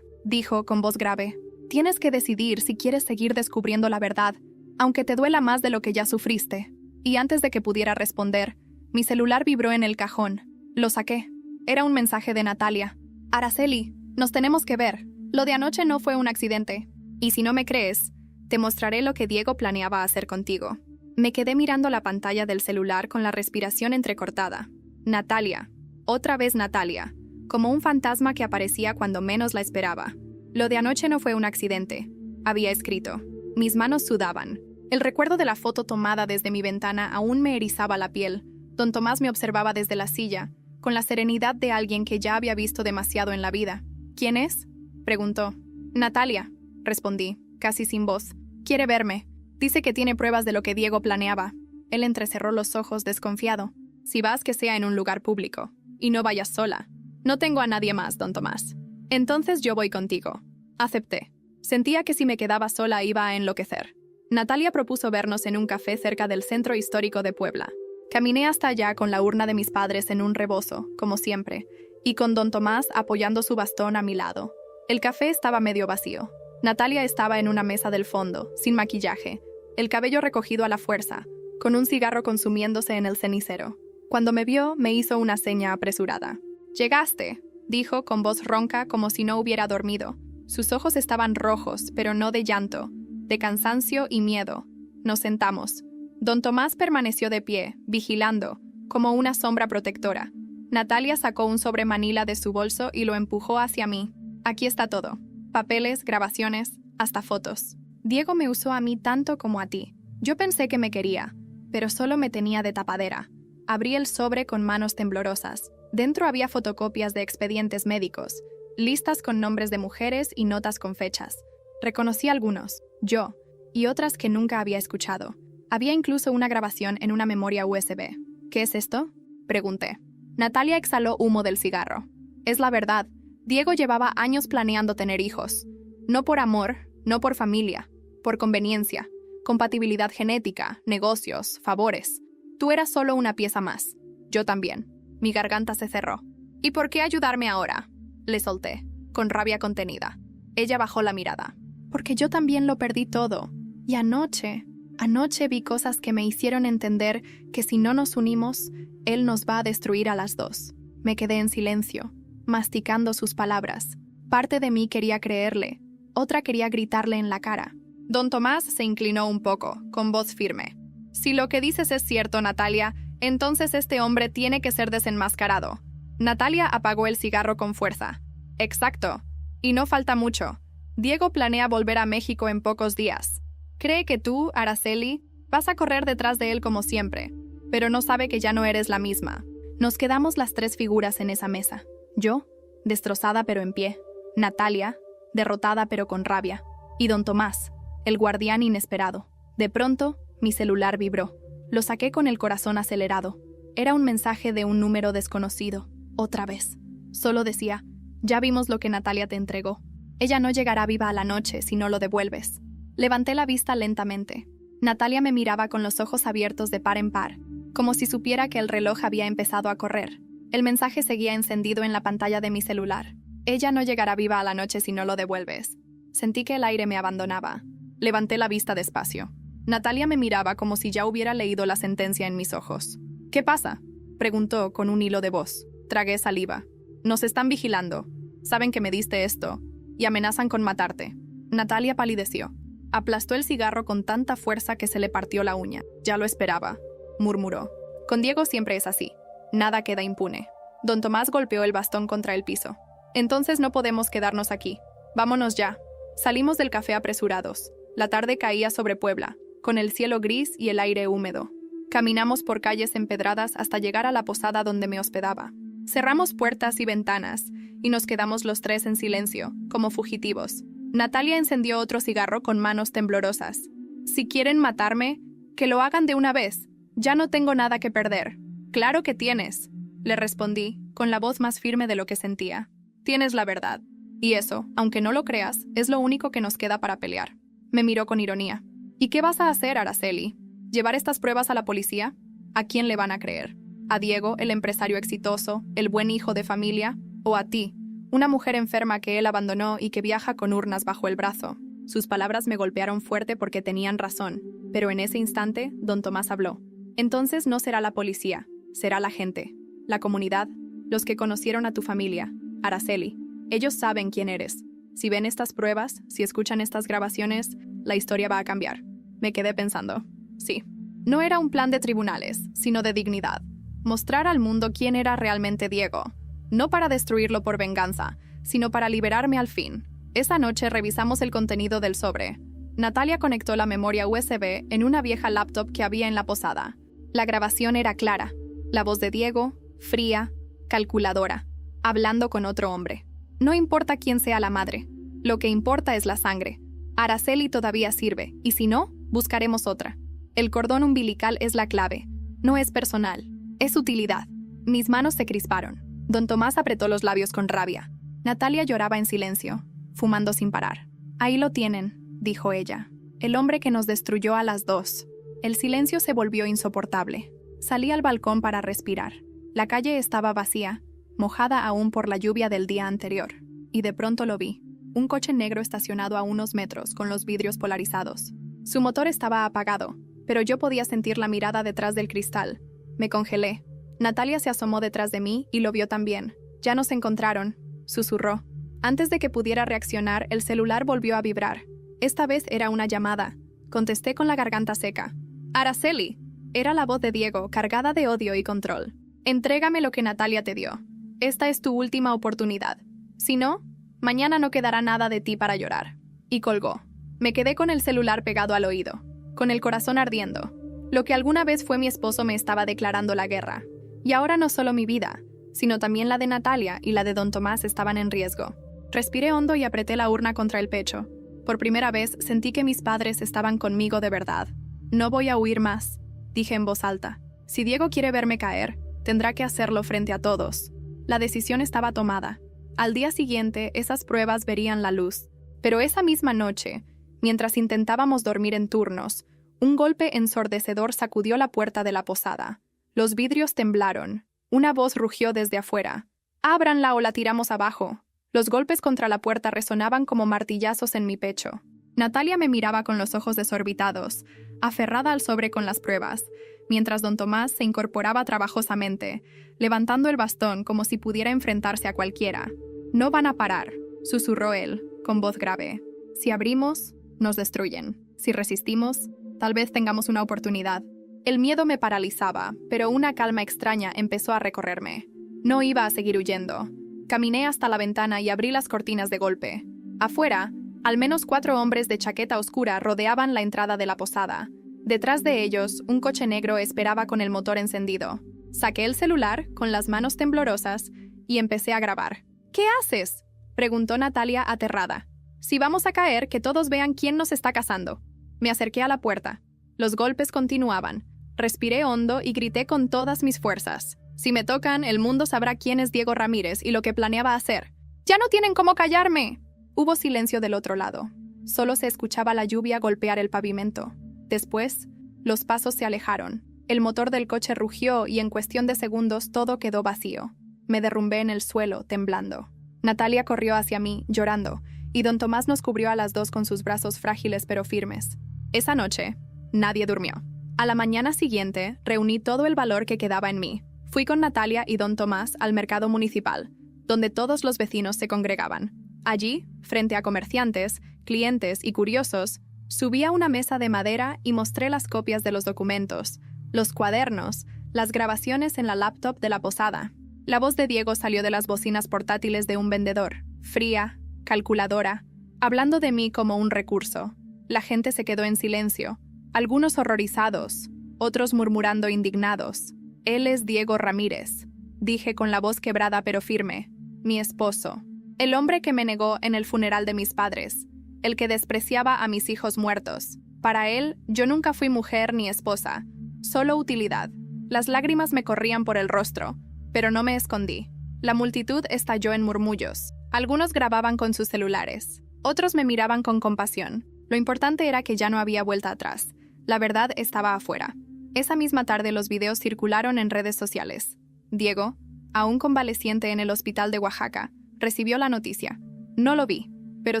dijo con voz grave, tienes que decidir si quieres seguir descubriendo la verdad, aunque te duela más de lo que ya sufriste. Y antes de que pudiera responder, mi celular vibró en el cajón. Lo saqué. Era un mensaje de Natalia. Araceli, nos tenemos que ver. Lo de anoche no fue un accidente. Y si no me crees, te mostraré lo que Diego planeaba hacer contigo. Me quedé mirando la pantalla del celular con la respiración entrecortada. Natalia. Otra vez Natalia. Como un fantasma que aparecía cuando menos la esperaba. Lo de anoche no fue un accidente, había escrito. Mis manos sudaban. El recuerdo de la foto tomada desde mi ventana aún me erizaba la piel. Don Tomás me observaba desde la silla, con la serenidad de alguien que ya había visto demasiado en la vida. ¿Quién es?, preguntó. Natalia, respondí, casi sin voz. Quiere verme. Dice que tiene pruebas de lo que Diego planeaba. Él entrecerró los ojos desconfiado. Si vas, que sea en un lugar público. Y no vayas sola. No tengo a nadie más, don Tomás. Entonces yo voy contigo. Acepté. Sentía que si me quedaba sola iba a enloquecer. Natalia propuso vernos en un café cerca del centro histórico de Puebla. Caminé hasta allá con la urna de mis padres en un rebozo, como siempre, y con don Tomás apoyando su bastón a mi lado. El café estaba medio vacío. Natalia estaba en una mesa del fondo, sin maquillaje, el cabello recogido a la fuerza, con un cigarro consumiéndose en el cenicero. Cuando me vio, me hizo una seña apresurada. «Llegaste», dijo con voz ronca como si no hubiera dormido. Sus ojos estaban rojos, pero no de llanto, de cansancio y miedo. Nos sentamos. Don Tomás permaneció de pie, vigilando, como una sombra protectora. Natalia sacó un sobre manila de su bolso y lo empujó hacia mí. Aquí está todo. Papeles, grabaciones, hasta fotos. Diego me usó a mí tanto como a ti. Yo pensé que me quería, pero solo me tenía de tapadera. Abrí el sobre con manos temblorosas. Dentro había fotocopias de expedientes médicos, listas con nombres de mujeres y notas con fechas. Reconocí algunos, yo, y otras que nunca había escuchado. Había incluso una grabación en una memoria USB. ¿Qué es esto?, pregunté. Natalia exhaló humo del cigarro. Es la verdad, Diego llevaba años planeando tener hijos. No por amor, no por familia, por conveniencia, compatibilidad genética, negocios, favores. Tú eras solo una pieza más. Yo también. Mi garganta se cerró. ¿Y por qué ayudarme ahora?, le solté, con rabia contenida. Ella bajó la mirada. Porque yo también lo perdí todo. Y anoche vi cosas que me hicieron entender que si no nos unimos, él nos va a destruir a las dos. Me quedé en silencio, masticando sus palabras. Parte de mí quería creerle, otra quería gritarle en la cara. Don Tomás se inclinó un poco, con voz firme. Si lo que dices es cierto, Natalia, entonces este hombre tiene que ser desenmascarado. Natalia apagó el cigarro con fuerza. Exacto. Y no falta mucho. Diego planea volver a México en pocos días. Cree que tú, Araceli, vas a correr detrás de él como siempre, pero no sabe que ya no eres la misma. Nos quedamos las tres figuras en esa mesa. Yo, destrozada pero en pie. Natalia, derrotada pero con rabia. Y don Tomás, el guardián inesperado. De pronto, mi celular vibró. Lo saqué con el corazón acelerado. Era un mensaje de un número desconocido. Otra vez. Solo decía, ya vimos lo que Natalia te entregó. Ella no llegará viva a la noche si no lo devuelves. Levanté la vista lentamente. Natalia me miraba con los ojos abiertos de par en par, como si supiera que el reloj había empezado a correr. El mensaje seguía encendido en la pantalla de mi celular. Ella no llegará viva a la noche si no lo devuelves. Sentí que el aire me abandonaba. Levanté la vista despacio. Natalia me miraba como si ya hubiera leído la sentencia en mis ojos. ¿Qué pasa?, preguntó con un hilo de voz. Tragué saliva. Nos están vigilando. Saben que me diste esto. Y amenazan con matarte. Natalia palideció. Aplastó el cigarro con tanta fuerza que se le partió la uña. Ya lo esperaba, murmuró. Con Diego siempre es así. Nada queda impune. Don Tomás golpeó el bastón contra el piso. Entonces no podemos quedarnos aquí. Vámonos ya. Salimos del café apresurados. La tarde caía sobre Puebla, con el cielo gris y el aire húmedo. Caminamos por calles empedradas hasta llegar a la posada donde me hospedaba. Cerramos puertas y ventanas, y nos quedamos los tres en silencio, como fugitivos. Natalia encendió otro cigarro con manos temblorosas. Si quieren matarme, que lo hagan de una vez. Ya no tengo nada que perder. Claro que tienes, le respondí, con la voz más firme de lo que sentía. Tienes la verdad. Y eso, aunque no lo creas, es lo único que nos queda para pelear. Me miró con ironía. ¿Y qué vas a hacer, Araceli? ¿Llevar estas pruebas a la policía? ¿A quién le van a creer? ¿A Diego, el empresario exitoso, el buen hijo de familia? ¿O a ti, una mujer enferma que él abandonó y que viaja con urnas bajo el brazo? Sus palabras me golpearon fuerte porque tenían razón, pero en ese instante, don Tomás habló. Entonces no será la policía, será la gente, la comunidad, los que conocieron a tu familia, Araceli. Ellos saben quién eres. Si ven estas pruebas, si escuchan estas grabaciones, la historia va a cambiar. Me quedé pensando. Sí, no era un plan de tribunales, sino de dignidad. Mostrar al mundo quién era realmente Diego. No para destruirlo por venganza, sino para liberarme al fin. Esa noche revisamos el contenido del sobre. Natalia conectó la memoria USB en una vieja laptop que había en la posada. La grabación era clara. La voz de Diego, fría, calculadora, hablando con otro hombre. No importa quién sea la madre. Lo que importa es la sangre. Araceli todavía sirve, y si no, buscaremos otra. El cordón umbilical es la clave. No es personal. Es utilidad. Mis manos se crisparon. Don Tomás apretó los labios con rabia. Natalia lloraba en silencio, fumando sin parar. Ahí lo tienen, dijo ella. El hombre que nos destruyó a las dos. El silencio se volvió insoportable. Salí al balcón para respirar. La calle estaba vacía, mojada aún por la lluvia del día anterior. Y de pronto lo vi. Un coche negro estacionado a unos metros con los vidrios polarizados. Su motor estaba apagado, pero yo podía sentir la mirada detrás del cristal. Me congelé. Natalia se asomó detrás de mí y lo vio también. Ya nos encontraron, susurró. Antes de que pudiera reaccionar, el celular volvió a vibrar. Esta vez era una llamada. Contesté con la garganta seca. Araceli. Era la voz de Diego, cargada de odio y control. Entrégame lo que Natalia te dio. Esta es tu última oportunidad. Si no, mañana no quedará nada de ti para llorar. Y colgó. Me quedé con el celular pegado al oído, con el corazón ardiendo. Lo que alguna vez fue mi esposo me estaba declarando la guerra. Y ahora no solo mi vida, sino también la de Natalia y la de don Tomás estaban en riesgo. Respiré hondo y apreté la urna contra el pecho. Por primera vez sentí que mis padres estaban conmigo de verdad. No voy a huir más, dije en voz alta. Si Diego quiere verme caer, tendrá que hacerlo frente a todos. La decisión estaba tomada. Al día siguiente, esas pruebas verían la luz. Pero esa misma noche, mientras intentábamos dormir en turnos, un golpe ensordecedor sacudió la puerta de la posada. Los vidrios temblaron. Una voz rugió desde afuera. «Ábranla o la tiramos abajo». Los golpes contra la puerta resonaban como martillazos en mi pecho. Natalia me miraba con los ojos desorbitados, aferrada al sobre con las pruebas, mientras don Tomás se incorporaba trabajosamente, levantando el bastón como si pudiera enfrentarse a cualquiera. «No van a parar», susurró él, con voz grave. «Si abrimos, nos destruyen. Si resistimos, tal vez tengamos una oportunidad». El miedo me paralizaba, pero una calma extraña empezó a recorrerme. No iba a seguir huyendo. Caminé hasta la ventana y abrí las cortinas de golpe. Afuera, al menos 4 hombres de chaqueta oscura rodeaban la entrada de la posada. Detrás de ellos, un coche negro esperaba con el motor encendido. Saqué el celular, con las manos temblorosas, y empecé a grabar. «¿Qué haces?», preguntó Natalia aterrada. «Si vamos a caer, que todos vean quién nos está cazando». Me acerqué a la puerta. Los golpes continuaban. Respiré hondo y grité con todas mis fuerzas. «Si me tocan, el mundo sabrá quién es Diego Ramírez y lo que planeaba hacer». «¡Ya no tienen cómo callarme!». Hubo silencio del otro lado. Solo se escuchaba la lluvia golpear el pavimento. Después, los pasos se alejaron. El motor del coche rugió y en cuestión de segundos todo quedó vacío. Me derrumbé en el suelo, temblando. Natalia corrió hacia mí, llorando, y don Tomás nos cubrió a las dos con sus brazos frágiles pero firmes. Esa noche, nadie durmió. A la mañana siguiente, reuní todo el valor que quedaba en mí. Fui con Natalia y don Tomás al mercado municipal, donde todos los vecinos se congregaban. Allí, frente a comerciantes, clientes y curiosos, subí a una mesa de madera y mostré las copias de los documentos, los cuadernos, las grabaciones en la laptop de la posada. La voz de Diego salió de las bocinas portátiles de un vendedor, fría, calculadora, hablando de mí como un recurso. La gente se quedó en silencio, algunos horrorizados, otros murmurando indignados. «Él es Diego Ramírez», dije con la voz quebrada pero firme. «Mi esposo. El hombre que me negó en el funeral de mis padres. El que despreciaba a mis hijos muertos. Para él, yo nunca fui mujer ni esposa. Solo utilidad». Las lágrimas me corrían por el rostro, pero no me escondí. La multitud estalló en murmullos. Algunos grababan con sus celulares. Otros me miraban con compasión. Lo importante era que ya no había vuelta atrás. La verdad estaba afuera. Esa misma tarde los videos circularon en redes sociales. Diego, aún convaleciente en el hospital de Oaxaca, recibió la noticia. No lo vi, pero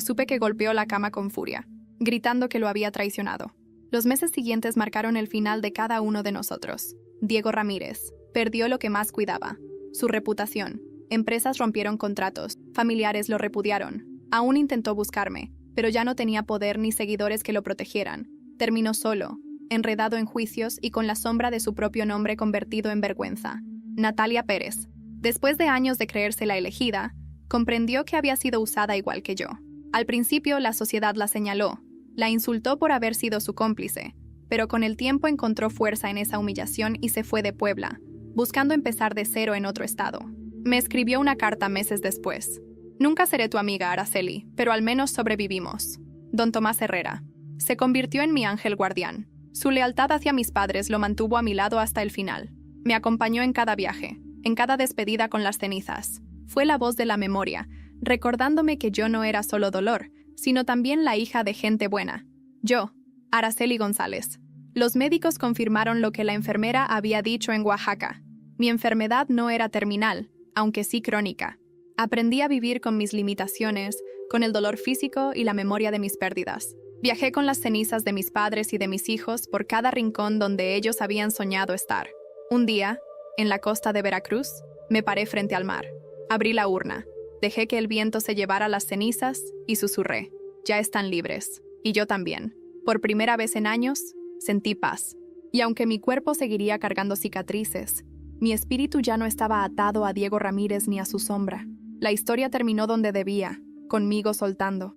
supe que golpeó la cama con furia, gritando que lo había traicionado. Los meses siguientes marcaron el final de cada uno de nosotros. Diego Ramírez perdió lo que más cuidaba, su reputación. Empresas rompieron contratos, familiares lo repudiaron. Aún intentó buscarme, pero ya no tenía poder ni seguidores que lo protegieran. Terminó solo, enredado en juicios y con la sombra de su propio nombre convertido en vergüenza. Natalia Pérez, después de años de creerse la elegida, comprendió que había sido usada igual que yo. Al principio la sociedad la señaló, la insultó por haber sido su cómplice, pero con el tiempo encontró fuerza en esa humillación y se fue de Puebla, buscando empezar de cero en otro estado. Me escribió una carta meses después. «Nunca seré tu amiga, Araceli, pero al menos sobrevivimos». Don Tomás Herrera. Se convirtió en mi ángel guardián. Su lealtad hacia mis padres lo mantuvo a mi lado hasta el final. Me acompañó en cada viaje, en cada despedida con las cenizas. Fue la voz de la memoria, recordándome que yo no era solo dolor, sino también la hija de gente buena. Yo, Araceli González. Los médicos confirmaron lo que la enfermera había dicho en Oaxaca. Mi enfermedad no era terminal, aunque sí crónica. Aprendí a vivir con mis limitaciones, con el dolor físico y la memoria de mis pérdidas. Viajé con las cenizas de mis padres y de mis hijos por cada rincón donde ellos habían soñado estar. Un día, en la costa de Veracruz, me paré frente al mar. Abrí la urna, dejé que el viento se llevara las cenizas y susurré. Ya están libres. Y yo también. Por primera vez en años, sentí paz. Y aunque mi cuerpo seguiría cargando cicatrices, mi espíritu ya no estaba atado a Diego Ramírez ni a su sombra. La historia terminó donde debía, conmigo soltando.